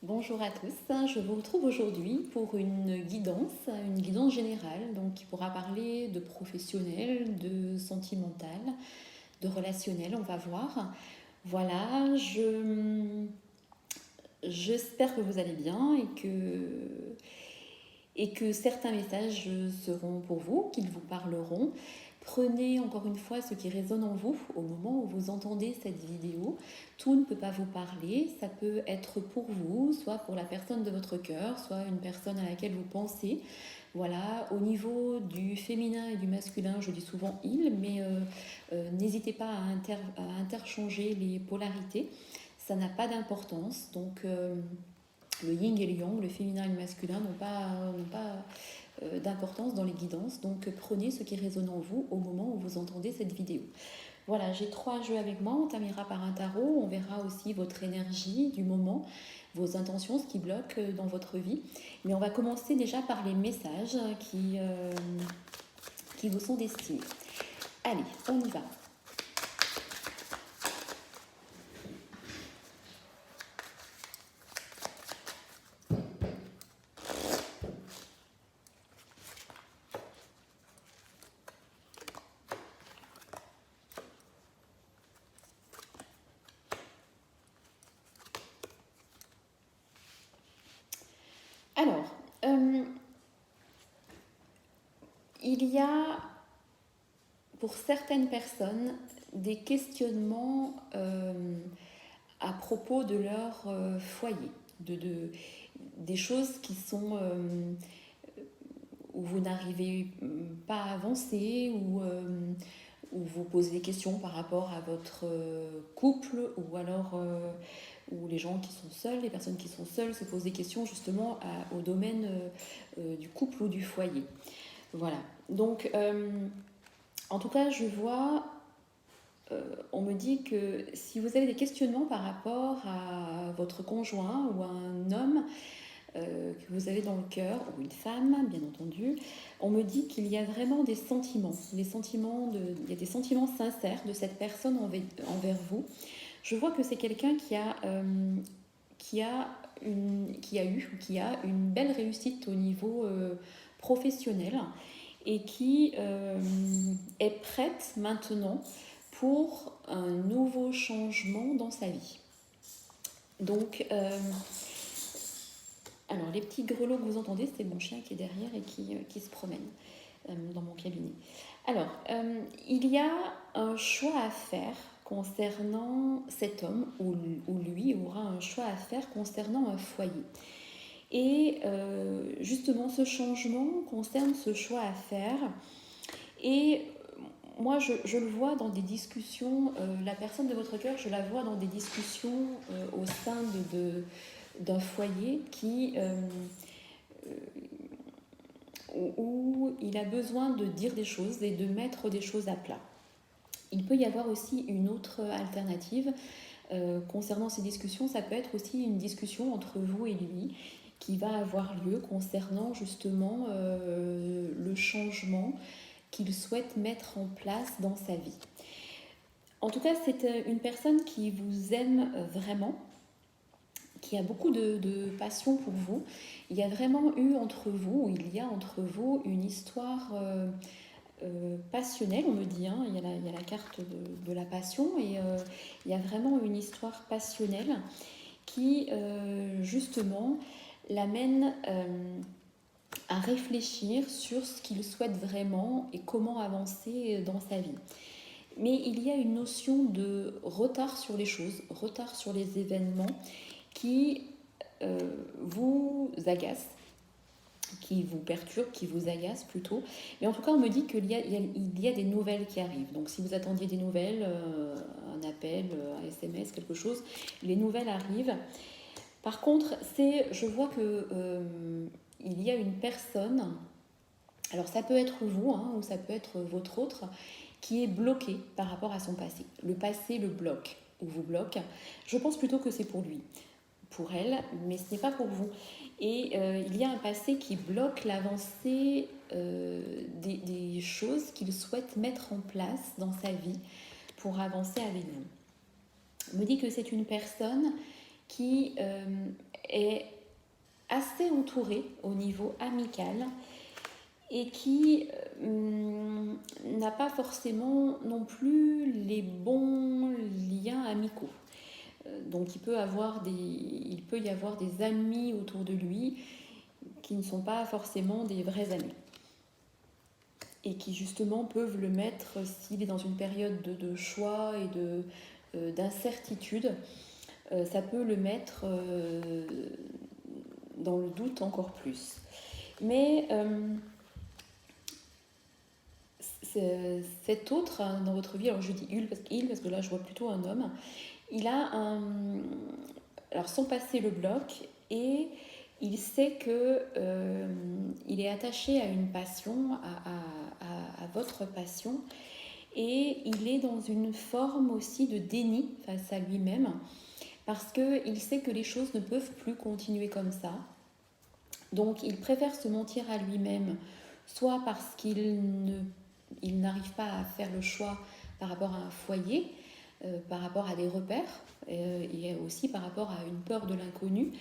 Bonjour à tous, je vous retrouve aujourd'hui pour une guidance générale, donc qui pourra parler de professionnel, de sentimental, de relationnel, on va voir. Voilà, j'espère que vous allez bien et que certains messages seront pour vous, qu'ils vous parleront. Prenez encore une fois ce qui résonne en vous au moment où vous entendez cette vidéo. Tout ne peut pas vous parler, ça peut être pour vous, soit pour la personne de votre cœur, soit une personne à laquelle vous pensez. Voilà, au niveau du féminin et du masculin, je dis souvent il, mais n'hésitez pas à interchanger les polarités. Ça n'a pas d'importance, donc le yin et le yang, le féminin et le masculin n'ont pas d'importance dans les guidances. Donc prenez ce qui résonne en vous au moment où vous entendez cette vidéo. Voilà, j'ai 3 jeux avec moi. On terminera par un tarot. On verra aussi votre énergie du moment, vos intentions, ce qui bloque dans votre vie. Mais on va commencer déjà par les messages qui vous sont destinés. Allez, on y va. Alors, il y a pour certaines personnes des questionnements à propos de leur foyer, des choses qui sont où vous n'arrivez pas à avancer, où vous posez des questions par rapport à votre couple, ou alors où les gens qui sont seuls, les personnes qui sont seules se posent des questions justement au domaine du couple ou du foyer. Voilà. Donc, en tout cas, je vois, on me dit que si vous avez des questionnements par rapport à votre conjoint ou à un homme que vous avez dans le cœur, ou une femme, bien entendu, on me dit qu'il y a vraiment des sentiments, il y a des sentiments sincères de cette personne envers vous. Je vois que c'est quelqu'un qui a qui a une belle réussite au niveau professionnel et qui est prête maintenant pour un nouveau changement dans sa vie. Donc, alors les petits grelots que vous entendez, c'est mon chien qui est derrière et qui se promène dans mon cabinet. Alors, il y a un choix à faire concernant cet homme, ou lui aura un choix à faire concernant un foyer. Et justement, ce changement concerne ce choix à faire. Et moi, je le vois dans des discussions, la personne de votre cœur, je la vois dans des discussions au sein d'un foyer où il a besoin de dire des choses et de mettre des choses à plat. Il peut y avoir aussi une autre alternative concernant ces discussions. Ça peut être aussi une discussion entre vous et lui qui va avoir lieu concernant justement le changement qu'il souhaite mettre en place dans sa vie. En tout cas, c'est une personne qui vous aime vraiment, qui a beaucoup de passion pour vous. Il y a vraiment eu entre vous, il y a entre vous une histoire passionnelle, on me dit. Hein. Il y a la carte de la passion et il y a vraiment une histoire passionnelle qui, justement, l'amène à réfléchir sur ce qu'il souhaite vraiment et comment avancer dans sa vie. Mais il y a une notion de retard sur les choses, retard sur les événements qui vous agace, qui vous perturbe, qui vous agace plutôt. Mais en tout cas, on me dit qu'il y a des nouvelles qui arrivent. Donc si vous attendiez des nouvelles, un appel, un SMS, quelque chose, les nouvelles arrivent. Par contre, je vois que il y a une personne, alors ça peut être vous, hein, ou ça peut être votre autre, qui est bloqué par rapport à son passé. Le passé le bloque, ou vous bloque. Je pense plutôt que c'est pour lui, pour elle, mais ce n'est pas pour vous. Et il y a un passé qui bloque l'avancée des choses qu'il souhaite mettre en place dans sa vie pour avancer avec vous. On me dit que c'est une personne qui est assez entouré au niveau amical et qui n'a pas forcément non plus les bons liens amicaux. Donc il peut y avoir des amis autour de lui qui ne sont pas forcément des vrais amis et qui justement peuvent le mettre, s'il est dans une période de choix et d'incertitude, ça peut le mettre dans le doute encore plus. Mais cet autre dans votre vie, alors je dis il parce que là je vois plutôt un homme, il a alors son passé le bloque et il sait que il est attaché à une passion, à votre passion, et il est dans une forme aussi de déni face à lui-même parce qu'il sait que les choses ne peuvent plus continuer comme ça. Donc il préfère se mentir à lui-même, soit parce qu'il n'arrive pas à faire le choix par rapport à un foyer, par rapport à des repères, et aussi par rapport à une peur de l'inconnu.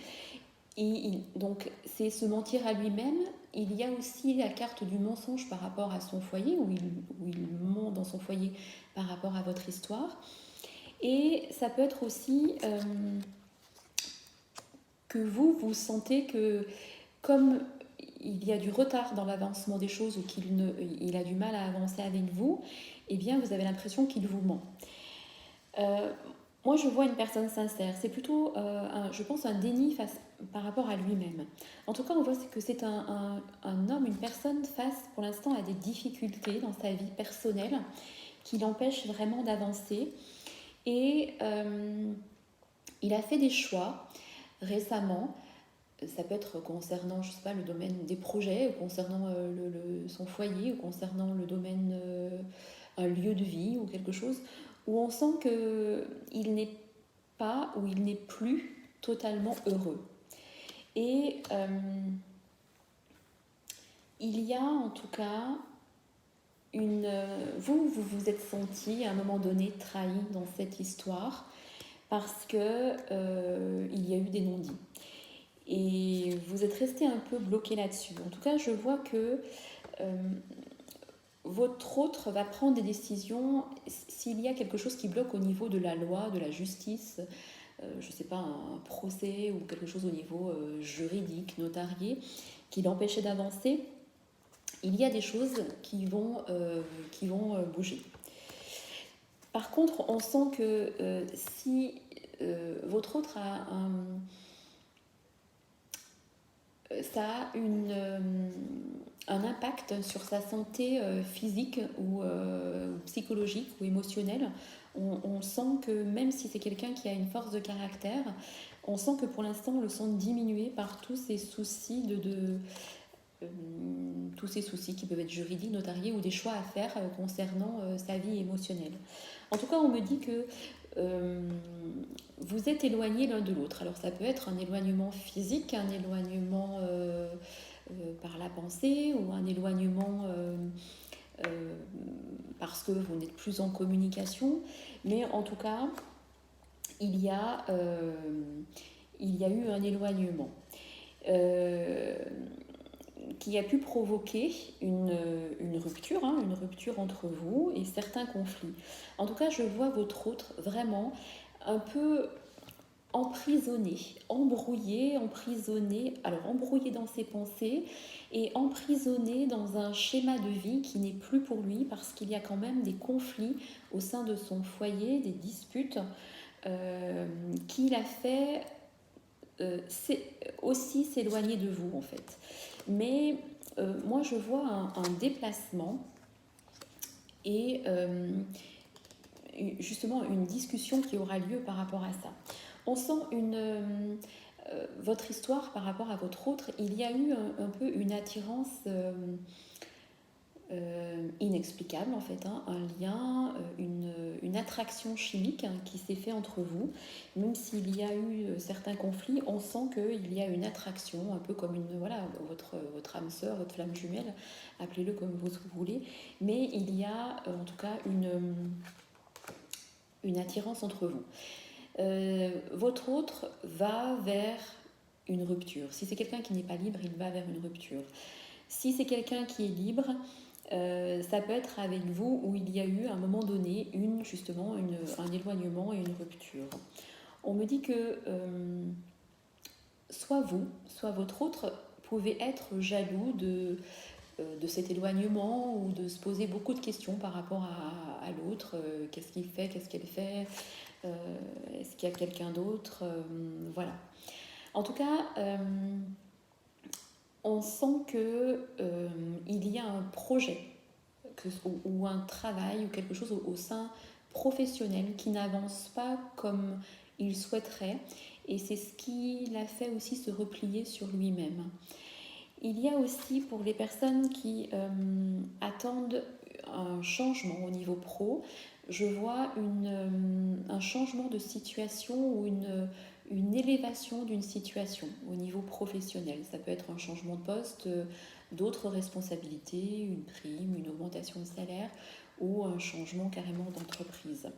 Donc c'est se mentir à lui-même. Il y a aussi la carte du mensonge par rapport à son foyer, où il ment dans son foyer par rapport à votre histoire. Et ça peut être aussi que vous sentez que comme il y a du retard dans l'avancement des choses ou il a du mal à avancer avec vous, eh bien vous avez l'impression qu'il vous ment. Moi je vois une personne sincère, c'est plutôt je pense un déni par rapport à lui-même. En tout cas on voit que c'est un homme, une personne face pour l'instant à des difficultés dans sa vie personnelle qui l'empêchent vraiment d'avancer et il a fait des choix récemment. Ça peut être concernant, je sais pas, le domaine des projets, ou concernant son foyer, ou concernant le domaine, un lieu de vie ou quelque chose, où on sent qu'il n'est pas ou il n'est plus totalement heureux. Et il y a en tout cas vous vous êtes senti à un moment donné trahi dans cette histoire parce que il y a eu des non-dits. Et vous êtes resté un peu bloqué là-dessus. En tout cas, je vois que votre autre va prendre des décisions s'il y a quelque chose qui bloque au niveau de la loi, de la justice, je ne sais pas, un procès ou quelque chose au niveau juridique, notarié, qui l'empêchait d'avancer. Il y a des choses qui vont bouger. Par contre, on sent que si votre autre a ça a un impact sur sa santé physique ou psychologique ou émotionnelle. On sent que même si c'est quelqu'un qui a une force de caractère, on sent que pour l'instant on le sent diminué par tous ces soucis tous ces soucis qui peuvent être juridiques, notariés ou des choix à faire concernant sa vie émotionnelle. En tout cas, on me dit que vous êtes éloignés l'un de l'autre. Alors ça peut être un éloignement physique, un éloignement par la pensée ou un éloignement parce que vous n'êtes plus en communication. Mais en tout cas, il y a eu un éloignement qui a pu provoquer une rupture, une rupture entre vous et certains conflits. En tout cas, je vois votre autre vraiment un peu emprisonné, embrouillé dans ses pensées et emprisonné dans un schéma de vie qui n'est plus pour lui parce qu'il y a quand même des conflits au sein de son foyer, des disputes qui l'a fait aussi s'éloigner de vous en fait. Mais moi je vois un déplacement et justement une discussion qui aura lieu par rapport à ça. On sent votre histoire par rapport à votre autre, il y a eu un peu une attirance inexplicable en fait, un lien, une attraction chimique qui s'est fait entre vous. Même s'il y a eu certains conflits, on sent qu'il y a une attraction, un peu comme votre âme sœur, votre flamme jumelle, appelez-le comme vous voulez, mais il y a en tout cas une attirance entre vous. Votre autre va vers une rupture. Si c'est quelqu'un qui n'est pas libre, il va vers une rupture. Si c'est quelqu'un qui est libre, ça peut être avec vous où il y a eu à un moment donné un éloignement et une rupture. On me dit que soit vous, soit votre autre pouvez être jaloux de cet éloignement ou de se poser beaucoup de questions par rapport à l'autre. Qu'est-ce qu'il fait, qu'est-ce qu'elle fait, est-ce qu'il y a quelqu'un d'autre, voilà. En tout cas, on sent que il y a un projet ou un travail ou quelque chose au sein professionnel qui n'avance pas comme il souhaiterait, et c'est ce qui l'a fait aussi se replier sur lui-même. Il y a aussi pour les personnes qui attendent un changement au niveau pro, je vois un changement de situation ou une élévation d'une situation au niveau professionnel. Ça peut être un changement de poste, d'autres responsabilités, une prime, une augmentation de salaire ou un changement carrément d'entreprise.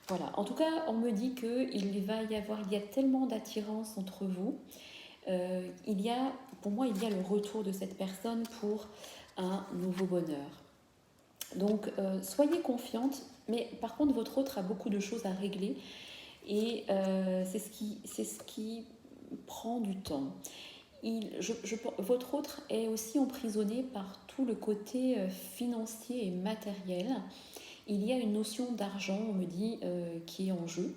Voilà. En tout cas, on me dit qu'il y a tellement d'attirance entre vous. Pour moi, il y a le retour de cette personne pour un nouveau bonheur. Donc, soyez confiante, mais par contre, votre autre a beaucoup de choses à régler et c'est ce qui prend du temps. Votre autre est aussi emprisonné par tout le côté financier et matériel. Il y a une notion d'argent, on me dit, qui est en jeu.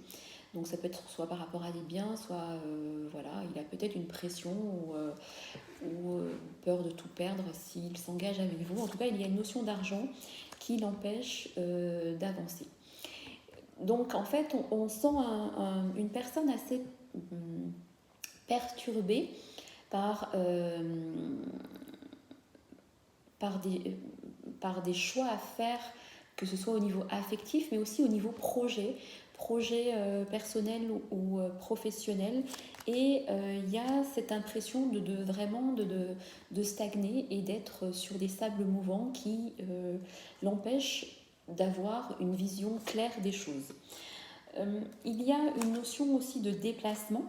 Donc ça peut être soit par rapport à des biens, soit voilà, il a peut-être une pression ou peur de tout perdre s'il s'engage avec vous. En tout cas, il y a une notion d'argent qui l'empêche d'avancer. Donc en fait, on sent une personne assez perturbée par des choix à faire, que ce soit au niveau affectif, mais aussi au niveau projet personnel ou professionnel. Et il y a cette impression vraiment de stagner et d'être sur des sables mouvants qui l'empêchent d'avoir une vision claire des choses. Il y a une notion aussi de déplacement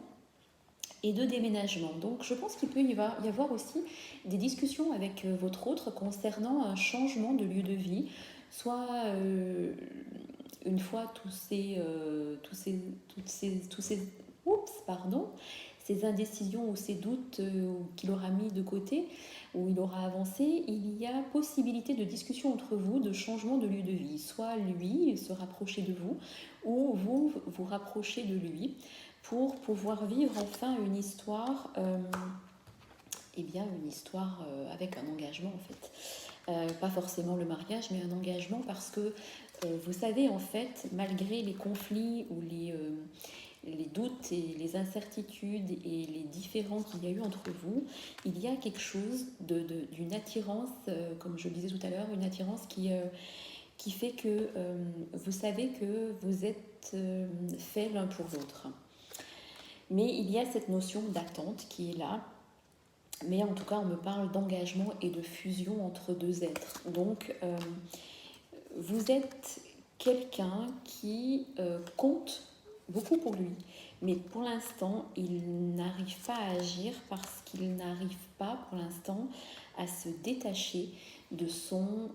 et de déménagement. Donc je pense qu'il peut y avoir aussi des discussions avec votre autre concernant un changement de lieu de vie, soit une fois ces indécisions ou ces doutes qu'il aura mis de côté, où il aura avancé, il y a possibilité de discussion entre vous, de changement de lieu de vie. Soit lui se rapprocher de vous, ou vous vous rapprochez de lui, pour pouvoir vivre enfin une histoire, avec un engagement en fait. Pas forcément le mariage, mais un engagement parce que vous savez en fait, malgré les conflits ou les doutes et les incertitudes et les différends qu'il y a eu entre vous, il y a quelque chose d'une attirance, comme je le disais tout à l'heure, une attirance qui fait que vous savez que vous êtes faits l'un pour l'autre. Mais il y a cette notion d'attente qui est là. Mais en tout cas, on me parle d'engagement et de fusion entre deux êtres. Donc, vous êtes quelqu'un qui compte beaucoup pour lui. Mais pour l'instant, il n'arrive pas à agir parce qu'il n'arrive pas, pour l'instant, à se détacher de son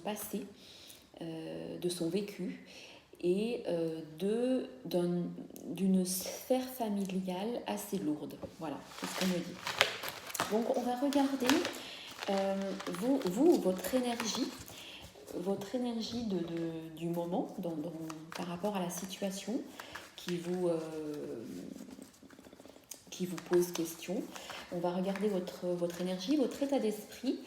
passé, de son vécu, et d'une sphère familiale assez lourde. Voilà, c'est ce qu'on me dit. Donc on va regarder votre énergie du moment par rapport à la situation qui vous pose question. On va regarder votre énergie, votre état d'esprit,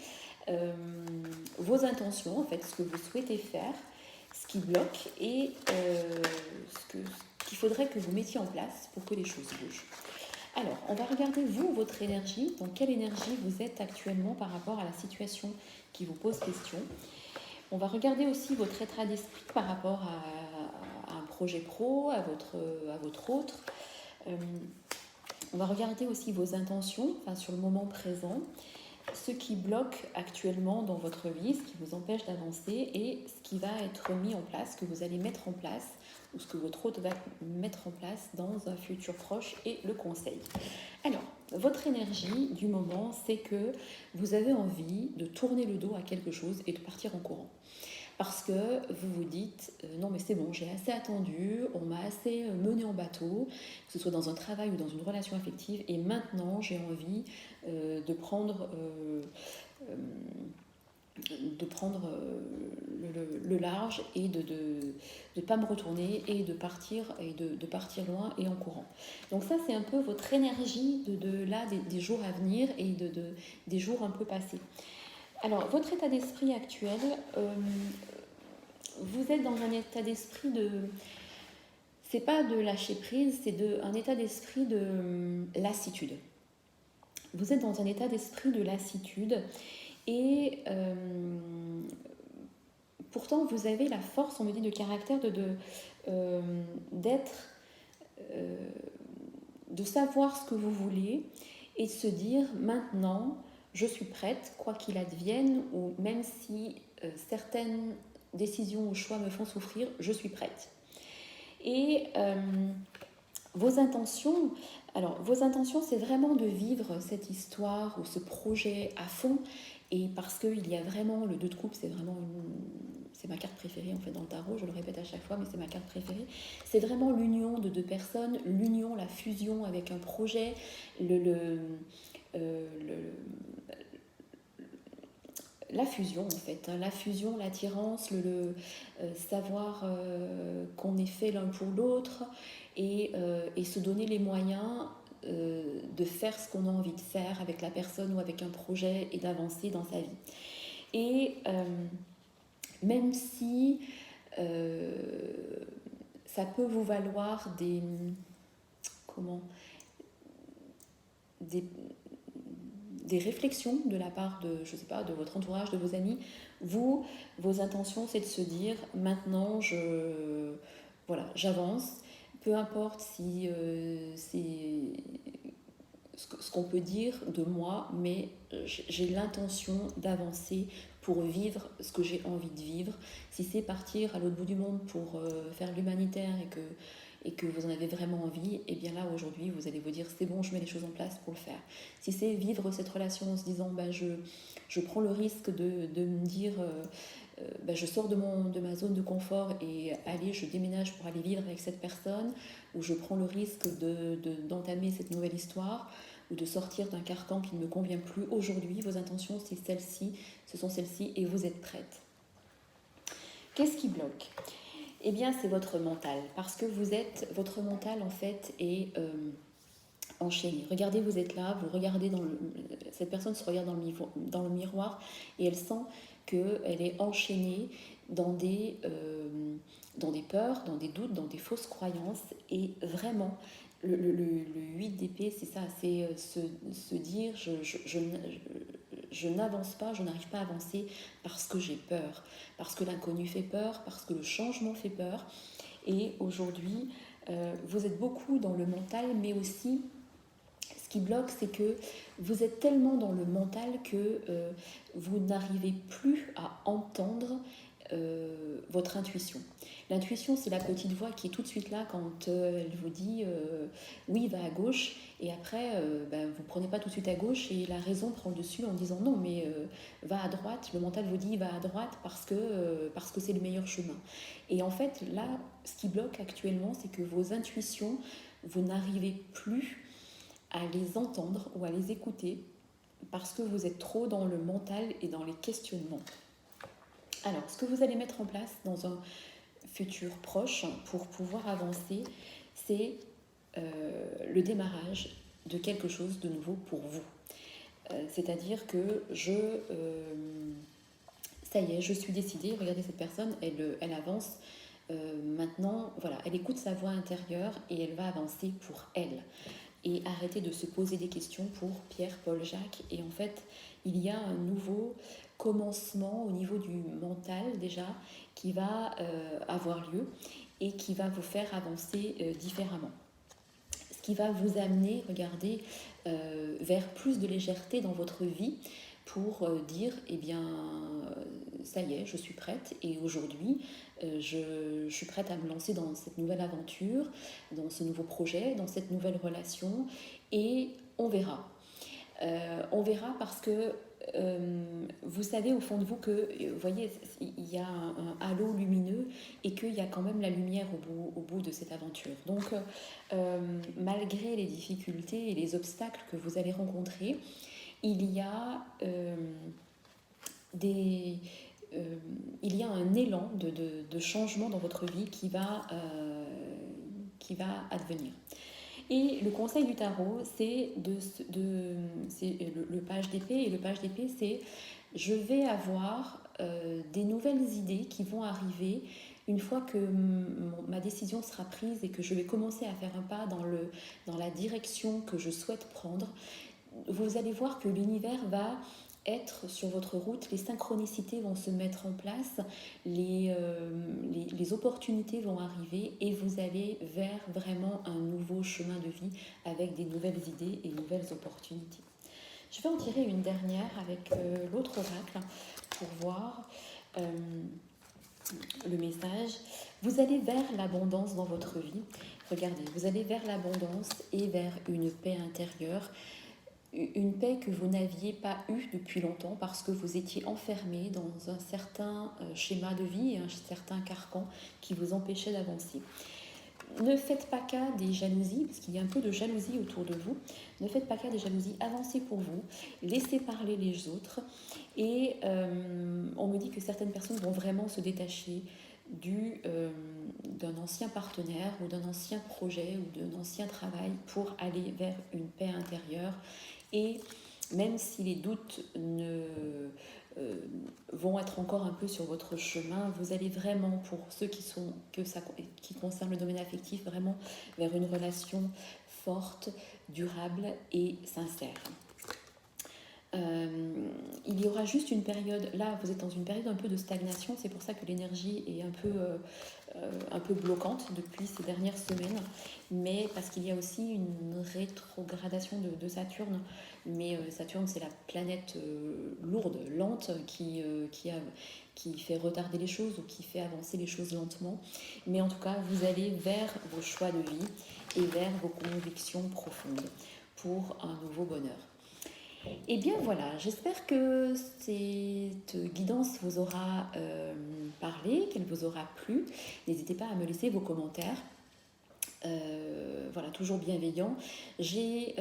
vos intentions, en fait, ce que vous souhaitez faire, ce qui bloque et ce qu'il faudrait que vous mettiez en place pour que les choses bougent. Alors, on va regarder votre énergie, dans quelle énergie vous êtes actuellement par rapport à la situation qui vous pose question. On va regarder aussi votre état d'esprit par rapport à un projet pro, à votre autre. On va regarder aussi vos intentions, sur le moment présent. ce qui bloque actuellement dans votre vie, ce qui vous empêche d'avancer et ce qui va être mis en place, que vous allez mettre en place ou ce que votre hôte va mettre en place dans un futur proche et le conseil. Alors, votre énergie du moment, c'est que vous avez envie de tourner le dos à quelque chose et de partir en courant. Parce que vous vous dites non mais c'est bon, j'ai assez attendu, on m'a assez mené en bateau, que ce soit dans un travail ou dans une relation affective, et maintenant j'ai envie de prendre le large et de ne pas me retourner et de partir loin et en courant. Donc ça c'est un peu votre énergie là des jours à venir et des jours un peu passés. Alors votre état d'esprit actuel, vous êtes dans un état d'esprit c'est pas de lâcher prise, c'est un état d'esprit de lassitude. Vous êtes dans un état d'esprit de lassitude et pourtant vous avez la force, on me dit, de caractère d'être, de savoir ce que vous voulez et de se dire maintenant je suis prête, quoi qu'il advienne, ou même si certaines décisions ou choix me font souffrir, je suis prête. Et vos intentions, c'est vraiment de vivre cette histoire ou ce projet à fond. Et parce qu'il y a vraiment le 2 de coupe, c'est ma carte préférée en fait dans le tarot, je le répète à chaque fois, mais c'est ma carte préférée. C'est vraiment l'union de 2 personnes, l'union, la fusion avec un projet, la fusion en fait, hein, la fusion, l'attirance, savoir qu'on est fait l'un pour l'autre et se donner les moyens de faire ce qu'on a envie de faire avec la personne ou avec un projet et d'avancer dans sa vie. Et même si ça peut vous valoir des réflexions de la part de, je sais pas, de votre entourage, de vos amis, vos intentions, c'est de se dire maintenant, j'avance, peu importe si c'est ce qu'on peut dire de moi, mais j'ai l'intention d'avancer pour vivre ce que j'ai envie de vivre. Si c'est partir à l'autre bout du monde pour faire l'humanitaire et que vous en avez vraiment envie, et bien là aujourd'hui vous allez vous dire c'est bon, je mets les choses en place pour le faire. Si c'est vivre cette relation en se disant je prends le risque de me dire je sors de ma zone de confort et allez, je déménage pour aller vivre avec cette personne, ou je prends le risque d'entamer cette nouvelle histoire, ou de sortir d'un carcan qui ne me convient plus. Aujourd'hui, vos intentions, ce sont celles-ci et vous êtes prête. Qu'est-ce qui bloque ? Eh bien, c'est votre mental, parce que votre mental en fait est enchaîné. Regardez, vous êtes là, vous regardez cette personne se regarde dans le miroir et elle sent qu'elle est enchaînée dans des peurs, dans des doutes, dans des fausses croyances. Et vraiment, le 8 d'épée, c'est ça, c'est se dire je n'avance pas, je n'arrive pas à avancer parce que j'ai peur, parce que l'inconnu fait peur, parce que le changement fait peur. Et aujourd'hui, vous êtes beaucoup dans le mental, mais aussi ce qui bloque, c'est que vous êtes tellement dans le mental que vous n'arrivez plus à entendre votre intuition. L'intuition, c'est la petite voix qui est tout de suite là quand elle vous dit oui, va à gauche, et après vous prenez pas tout de suite à gauche et la raison prend le dessus en disant non, mais va à droite. Le mental vous dit va à droite parce que c'est le meilleur chemin. Et en fait là, ce qui bloque actuellement, c'est que vos intuitions, vous n'arrivez plus à les entendre ou à les écouter parce que vous êtes trop dans le mental et dans les questionnements. Alors, ce que vous allez mettre en place dans un futur proche pour pouvoir avancer, c'est le démarrage de quelque chose de nouveau pour vous. C'est-à-dire que ça y est, je suis décidée, regardez cette personne, elle avance. Maintenant, voilà, elle écoute sa voix intérieure et elle va avancer pour elle. Et arrêter de se poser des questions pour Pierre, Paul, Jacques. Et en fait, il y a un nouveau commencement au niveau du mental déjà qui va avoir lieu et qui va vous faire avancer différemment. Ce qui va vous amener, regardez, vers plus de légèreté dans votre vie, pour dire, eh bien, ça y est, je suis prête et aujourd'hui, je suis prête à me lancer dans cette nouvelle aventure, dans ce nouveau projet, dans cette nouvelle relation et on verra. On verra parce que vous savez au fond de vous que, vous voyez, il y a un halo lumineux et qu'il y a quand même la lumière au bout de cette aventure. Donc, malgré les difficultés et les obstacles que vous allez rencontrer, il y a des... il y a un élan de changement dans votre vie qui va advenir. Et le conseil du tarot, c'est c'est le page d'épée. Et le page d'épée, c'est je vais avoir des nouvelles idées qui vont arriver une fois que ma décision sera prise et que je vais commencer à faire un pas dans la direction que je souhaite prendre. Vous allez voir que l'univers va être sur votre route, les synchronicités vont se mettre en place, les opportunités vont arriver et vous allez vers vraiment un nouveau chemin de vie avec des nouvelles idées et nouvelles opportunités. Je vais en tirer une dernière avec l'autre oracle pour voir le message. Vous allez vers l'abondance dans votre vie. Regardez, vous allez vers l'abondance et vers une paix intérieure. Une paix que vous n'aviez pas eue depuis longtemps parce que vous étiez enfermé dans un certain schéma de vie et un certain carcan qui vous empêchait d'avancer. Ne faites pas cas des jalousies, parce qu'il y a un peu de jalousie autour de vous. Ne faites pas cas des jalousies, avancez pour vous, laissez parler les autres. Et on me dit que certaines personnes vont vraiment se détacher d'un ancien partenaire ou d'un ancien projet ou d'un ancien travail pour aller vers une paix intérieure. Et même si les doutes vont être encore un peu sur votre chemin, vous allez vraiment, pour ceux qui concernent le domaine affectif, vraiment vers une relation forte, durable et sincère. Il y aura juste une période, là vous êtes dans une période un peu de stagnation, c'est pour ça que l'énergie est un peu bloquante depuis ces dernières semaines, mais parce qu'il y a aussi une rétrogradation de Saturne, mais Saturne c'est la planète lourde, lente, qui fait retarder les choses ou qui fait avancer les choses lentement, mais en tout cas vous allez vers vos choix de vie et vers vos convictions profondes pour un nouveau bonheur. Et bien voilà, j'espère que cette guidance vous aura parlé, qu'elle vous aura plu. N'hésitez pas à me laisser vos commentaires. Voilà, toujours bienveillant. J'ai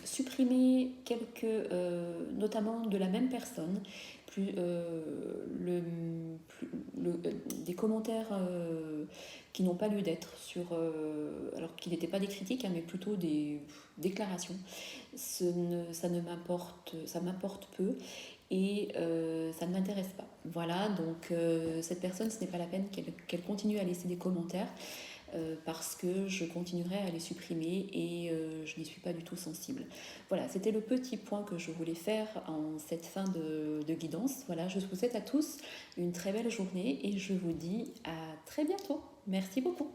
supprimé quelques, notamment de la même personne, des commentaires qui n'ont pas lieu d'être, alors qui n'étaient pas des critiques, hein, mais plutôt des déclarations. Ça m'importe peu et ça ne m'intéresse pas. Voilà, donc cette personne, ce n'est pas la peine qu'elle continue à laisser des commentaires. Parce que je continuerai à les supprimer et je n'y suis pas du tout sensible. Voilà, c'était le petit point que je voulais faire en cette fin de guidance. Voilà, je vous souhaite à tous une très belle journée et je vous dis à très bientôt. Merci beaucoup.